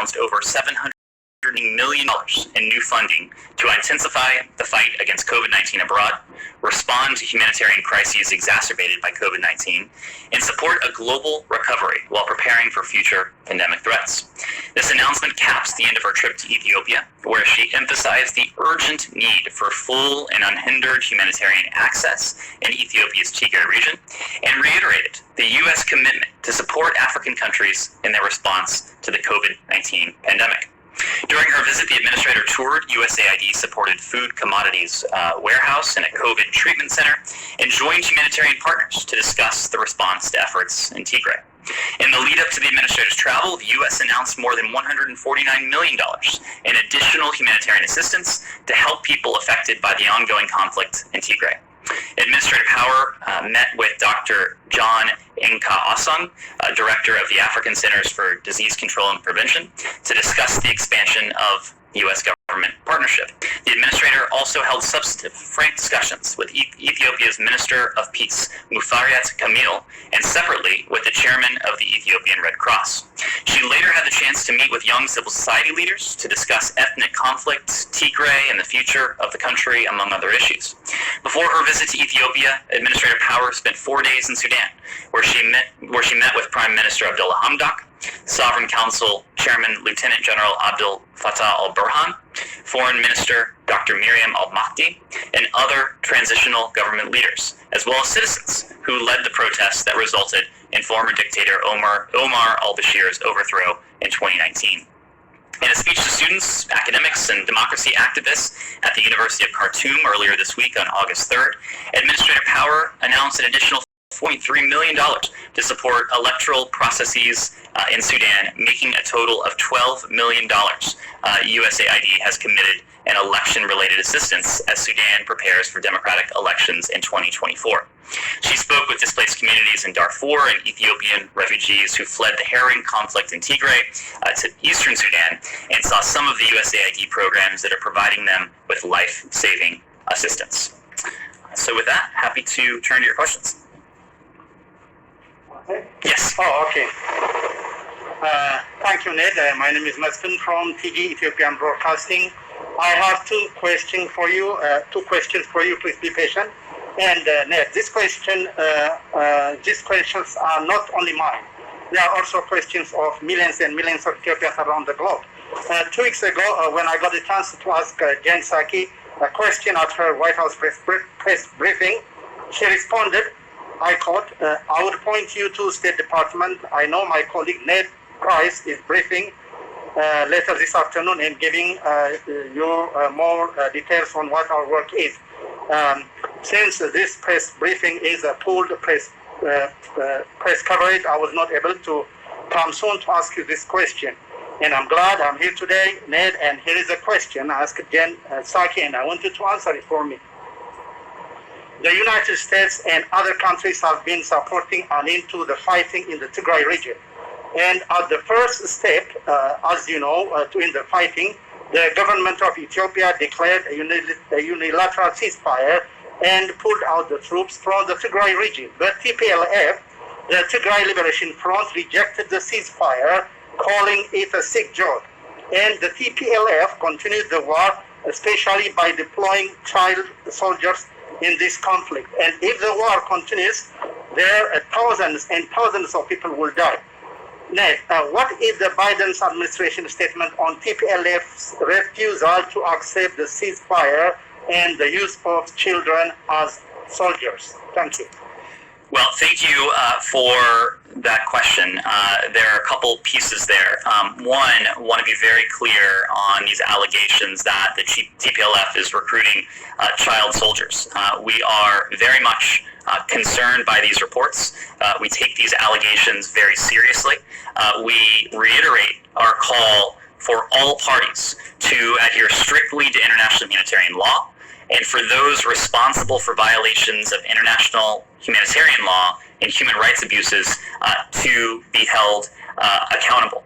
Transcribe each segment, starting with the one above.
announced over $700 million in new funding to intensify the fight against COVID-19 abroad, respond to humanitarian crises exacerbated by COVID-19, and support a global recovery while preparing for future pandemic threats. This announcement caps the end of her trip to Ethiopia, where she emphasized the urgent need for full and unhindered humanitarian access in Ethiopia's Tigray region, and reiterated the U.S. commitment to support African countries in their response to the COVID-19 pandemic. During her visit, the administrator toured USAID-supported food commodities warehouse and a COVID treatment center and joined humanitarian partners to discuss the response to efforts in Tigray. In the lead-up to the administrator's travel, the U.S. announced more than $149 million in additional humanitarian assistance to help people affected by the ongoing conflict in Tigray. Administrator Power met with Dr. John Inka Asong, Director of the African Centers for Disease Control and Prevention, to discuss the expansion of U.S. government partnership. The administrator also held substantive, frank discussions with Ethiopia's Minister of Peace, Mufariat Kamil, and separately with the chairman of the Ethiopian Red Cross. She later had the chance to meet with young civil society leaders to discuss ethnic conflict, Tigray, and the future of the country, among other issues. Before her visit to Ethiopia, Administrator Power spent 4 days in Sudan, where she met with Prime Minister Abdullah Hamdok, Sovereign Council Chairman Lieutenant General Abdel Fattah al-Burhan, Foreign Minister Dr. Miriam al-Mahdi, and other transitional government leaders, as well as citizens who led the protests that resulted in former dictator Omar al-Bashir's overthrow in 2019. In a speech to students, academics, and democracy activists at the University of Khartoum earlier this week on August 3rd, Administrator Power announced an additional $4.3 million to support electoral processes in Sudan, making a total of $12 million. USAID has committed in election-related assistance as Sudan prepares for democratic elections in 2024. She spoke with displaced communities in Darfur and Ethiopian refugees who fled the harrowing conflict in Tigray to eastern Sudan, and saw some of the USAID programs that are providing them with life-saving assistance. So with that, happy to turn to your questions. Yes. Oh, okay. Thank you, Ned. My name is Maskin from TV Ethiopian Broadcasting. I have two questions for you. Please be patient. And Ned, these questions are not only mine. They are also questions of millions and millions of Ethiopians around the globe. 2 weeks ago, when I got a chance to ask Jen Psaki a question at her White House press briefing, she responded, I quote, I would point you to State Department. I know my colleague Ned Price is briefing later this afternoon and giving you more details on what our work is. Since this press briefing is a pooled press coverage, I was not able to come soon to ask you this question. And I'm glad I'm here today, Ned, and here is a question I asked Jen Psaki, and I want you to answer it for me. The United States and other countries have been supporting and into the fighting in the Tigray region. And at the first step, as you know, to end the fighting, the government of Ethiopia declared a unilateral ceasefire and pulled out the troops from the Tigray region. But TPLF, the Tigray Liberation Front, rejected the ceasefire, calling it a sick joke. And the TPLF continued the war, especially by deploying child soldiers in this conflict. And if the war continues, there are thousands and thousands of people will die. Ned, what is the Biden's administration statement on TPLF's refusal to accept the ceasefire and the use of children as soldiers? Thank you. Well, thank you for that question. There are a couple pieces there. One, I want to be very clear on these allegations that the TPLF is recruiting child soldiers. We are very much concerned by these reports. We take these allegations very seriously. We reiterate our call for all parties to adhere strictly to international humanitarian law, and for those responsible for violations of international humanitarian law and human rights abuses to be held accountable.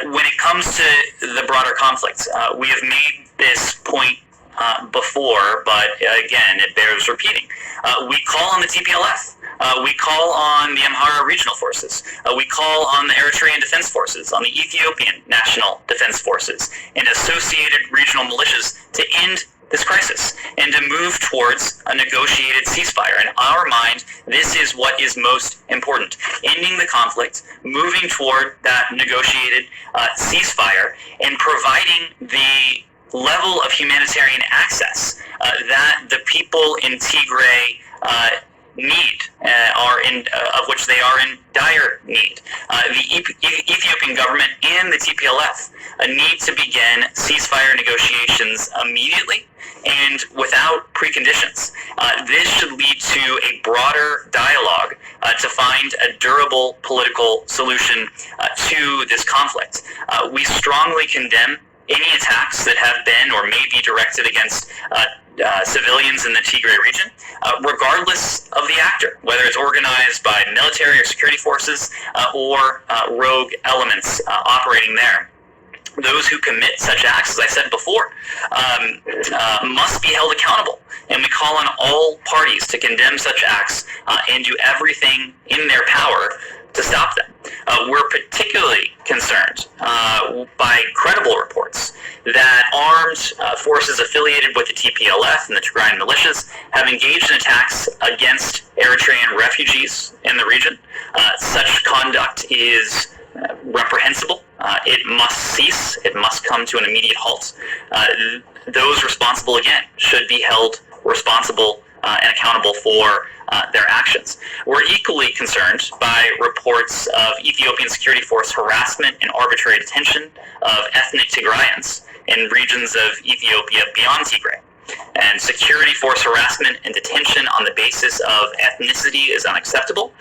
When it comes to the broader conflict, we have made this point before, but again, it bears repeating. We call on the TPLF We call on the Amhara regional forces. We call on the Eritrean Defense Forces, on the Ethiopian National Defense Forces, and associated regional militias to end this crisis and to move towards a negotiated ceasefire. In our mind, this is what is most important. Ending the conflict, moving toward that negotiated ceasefire, and providing the level of humanitarian access that the people in Tigray need, of which they are in dire need. The Ethiopian government and the TPLF need to begin ceasefire negotiations immediately and without preconditions. This should lead to a broader dialogue to find a durable political solution to this conflict. We strongly condemn any attacks that have been or may be directed against civilians in the Tigray region, regardless of the actor, whether it's organized by military or security forces or rogue elements operating there. Those who commit such acts, as I said before, must be held accountable. And we call on all parties to condemn such acts and do everything in their power to stop them. We're particularly concerned by credible reports that armed forces affiliated with the TPLF and the Tigrayan militias have engaged in attacks against Eritrean refugees in the region. Such conduct is reprehensible. It must cease. It must come to an immediate halt. Those responsible, again, should be held responsible and accountable for their actions. We're equally concerned by reports of Ethiopian security force harassment and arbitrary detention of ethnic Tigrayans in regions of Ethiopia beyond Tigray. And security force harassment and detention on the basis of ethnicity is unacceptable.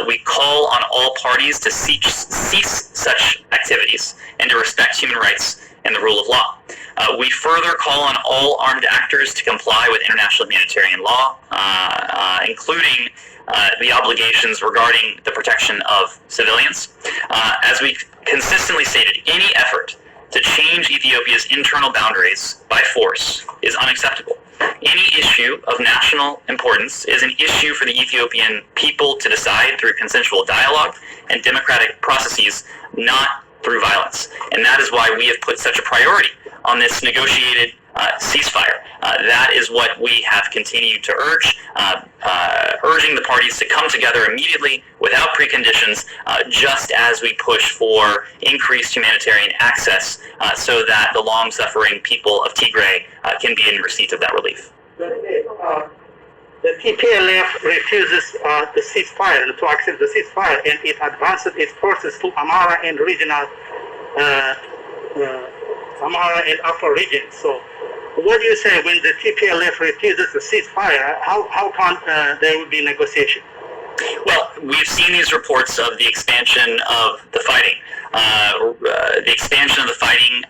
We call on all parties to cease such activities and to respect human rights and the rule of law. We further call on all armed actors to comply with international humanitarian law, including the obligations regarding the protection of civilians. As we consistently stated, any effort to change Ethiopia's internal boundaries by force is unacceptable. Any issue of national importance is an issue for the Ethiopian people to decide through consensual dialogue and democratic processes, not through violence. And that is why we have put such a priority on this negotiated ceasefire. That is what we have continued to urge, urging the parties to come together immediately without preconditions, just as we push for increased humanitarian access so that the long-suffering people of Tigray can be in receipt of that relief. The TPLF refuses the ceasefire, to accept the ceasefire, and it advances its forces to Amhara and regional, Amhara and upper region. So, what do you say when the TPLF refuses the ceasefire? How can there will be negotiation? Well, we've seen these reports of the expansion of the fighting. The expansion of the fighting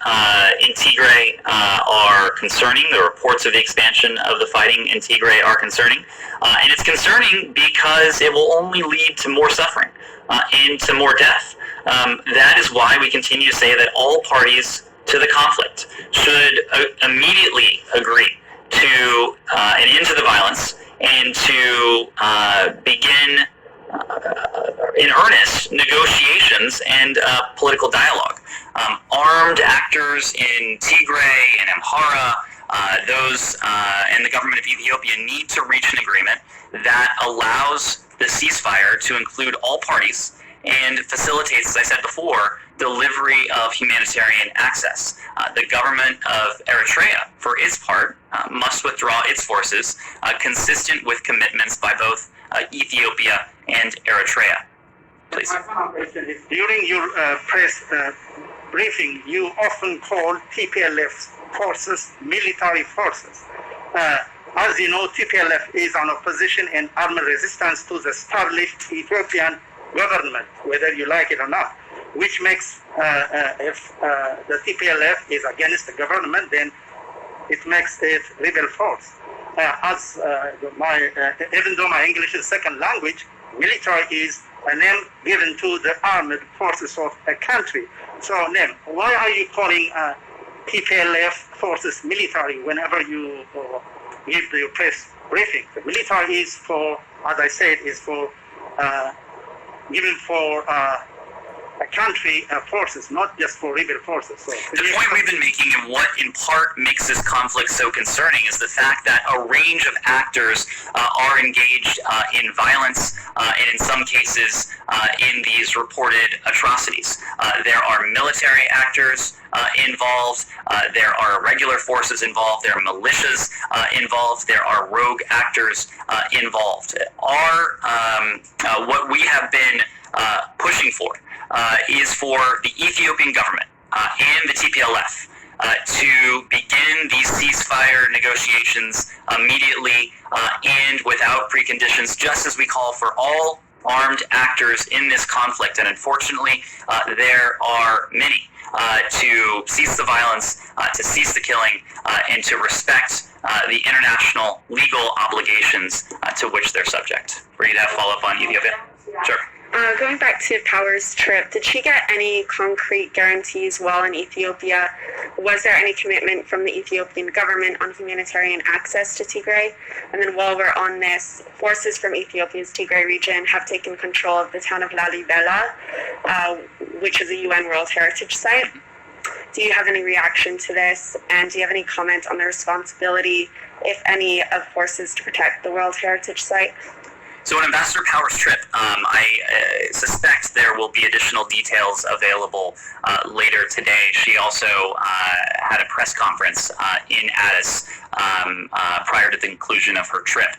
in Tigray are concerning. The reports of the expansion of the fighting in Tigray are concerning. And it's concerning because it will only lead to more suffering and to more death. That is why we continue to say that all parties to the conflict should immediately agree to an end to the violence and to begin in earnest negotiations and political dialogue. Armed actors in Tigray and Amhara, those and the government of Ethiopia need to reach an agreement that allows the ceasefire to include all parties and facilitates, as I said before, delivery of humanitarian access. The government of Eritrea, for its part, must withdraw its forces consistent with commitments by both Ethiopia and Eritrea. Please. My final question is, during your press briefing, you often call TPLF forces military forces. As you know, TPLF is an opposition and armed resistance to the established Ethiopian government, whether you like it or not, which makes, if the TPLF is against the government, then it makes it rebel force. Even though my English is second language, military is a name given to the armed forces of a country. So, Nem, why are you calling TPLF forces military whenever you give your press briefing? The military is for as I said, is for given for country forces, not just for rebel forces. So the point we've been making, and what in part makes this conflict so concerning, is the fact that a range of actors are engaged in violence, and in some cases in these reported atrocities. There are military actors involved, there are irregular forces involved, there are militias involved, there are rogue actors involved. What we have been pushing for is for the Ethiopian government and the TPLF to begin these ceasefire negotiations immediately and without preconditions, just as we call for all armed actors in this conflict. And unfortunately, there are many. To cease the violence, to cease the killing, and to respect the international legal obligations to which they're subject. Were you to have follow-up on Ethiopia? Sure. Going back to Power's trip, did she get any concrete guarantees while in Ethiopia? Was there any commitment from the Ethiopian government on humanitarian access to Tigray? And then while we're on this, forces from Ethiopia's Tigray region have taken control of the town of Lalibela, which is a UN World Heritage Site. Do you have any reaction to this? And do you have any comment on the responsibility, if any, of forces to protect the World Heritage Site? So on Ambassador Power's trip, I suspect there will be additional details available later today. She also had a press conference in Addis prior to the conclusion of her trip.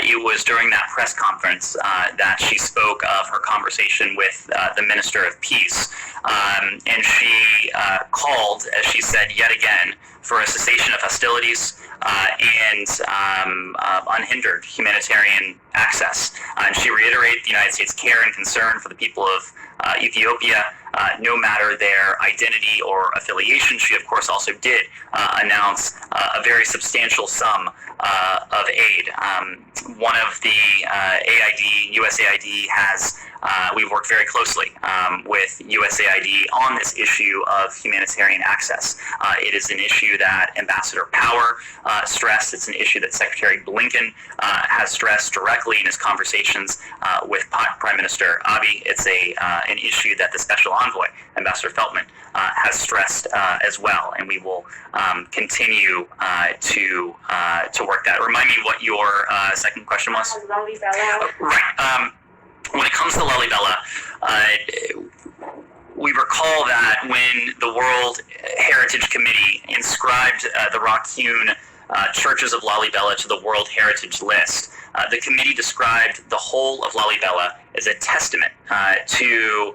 It was during that press conference that she spoke of her conversation with the Minister of Peace. And she called, as she said yet again, for a cessation of hostilities and unhindered humanitarian access. And she reiterated the United States' care and concern for the people of Ethiopia, no matter their identity or affiliation. She, of course, also did announce a very substantial sum of aid. One of the USAID has, we've worked very closely with USAID on this issue of humanitarian access. It is an issue that Ambassador Power stressed. It's an issue that Secretary Blinken has stressed directly in his conversations with Prime Minister Abiy. It's an issue that the Special Envoy, Ambassador Feltman, has stressed as well, and we will continue to work that. Remind me what your second question was? Lalibela. Right. When it comes to Lalibela, we recall that when the World Heritage Committee inscribed the rock-hewn churches of Lalibela to the World Heritage List, the committee described the whole of Lalibela as a testament to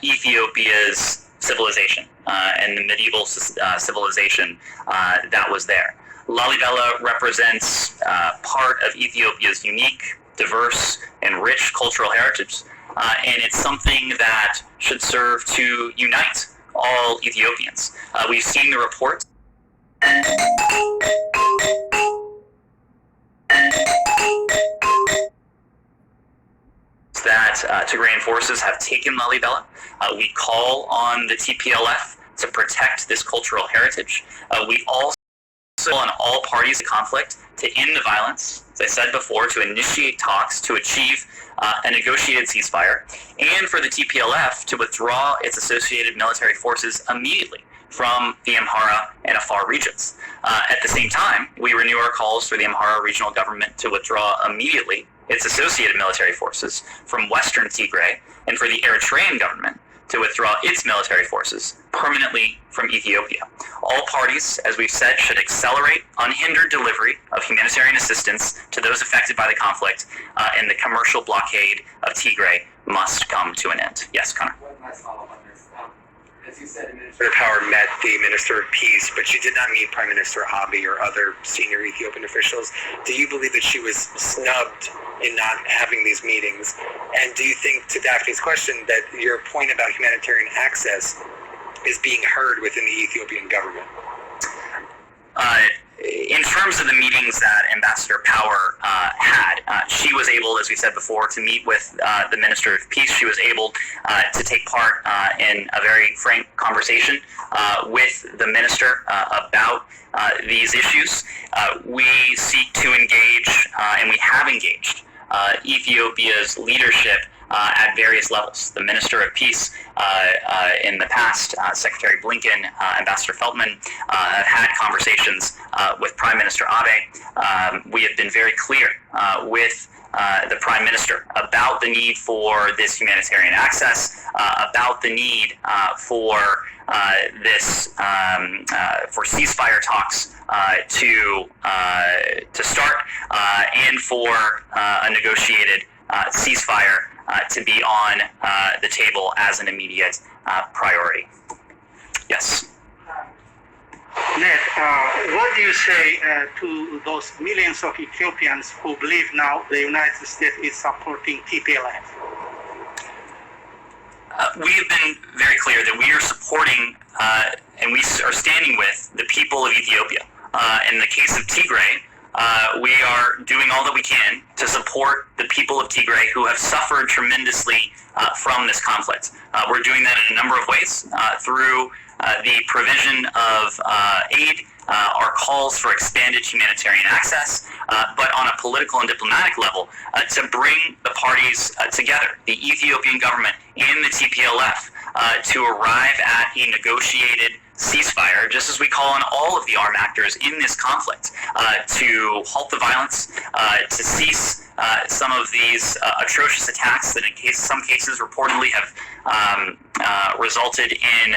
Ethiopia's civilization and the medieval civilization that was there. Lalibela represents part of Ethiopia's unique, diverse, and rich cultural heritage, and it's something that should serve to unite all Ethiopians. We've seen the reports that Tigrayan forces have taken Lalibela. We call on the TPLF to protect this cultural heritage. We also on all parties of conflict to end the violence, as I said before, to initiate talks to achieve a negotiated ceasefire, and for the TPLF to withdraw its associated military forces immediately from the Amhara and Afar regions. At the same time, we renew our calls for the Amhara regional government to withdraw immediately its associated military forces from Western Tigray, and for the Eritrean government to withdraw its military forces permanently from Ethiopia. All parties, as we've said, should accelerate unhindered delivery of humanitarian assistance to those affected by the conflict, and the commercial blockade of Tigray must come to an end. Yes, Connor. One last follow-up on this. As you said, Minister Power met the Minister of Peace, but she did not meet Prime Minister Abiy or other senior Ethiopian officials. Do you believe that she was snubbed in not having these meetings? And do you think, to Daphne's question, that your point about humanitarian access is being heard within the Ethiopian government? In terms of the meetings that Ambassador Power had, she was able, as we said before, to meet with the Minister of Peace. She was able to take part in a very frank conversation with the minister about these issues. We seek to engage, and we have engaged Ethiopia's leadership at various levels. The Minister of Peace in the past, Secretary Blinken, Ambassador Feldman, have had conversations with Prime Minister Abe. We have been very clear with the Prime Minister about the need for this humanitarian access, about the need for this for ceasefire talks to start, and for a negotiated ceasefire to be on the table as an immediate priority. Yes. Ned, what do you say to those millions of Ethiopians who believe now the United States is supporting TPLF? We have been very clear that we are supporting and we are standing with the people of Ethiopia. In the case of Tigray, we are doing all that we can to support the people of Tigray who have suffered tremendously from this conflict. We're doing that in a number of ways, through the provision of aid, our calls for expanded humanitarian access, but on a political and diplomatic level, to bring the parties together, the Ethiopian government and the TPLF, to arrive at a negotiated ceasefire, just as we call on all of the armed actors in this conflict, to halt the violence, to cease some of these atrocious attacks that in some cases reportedly have resulted in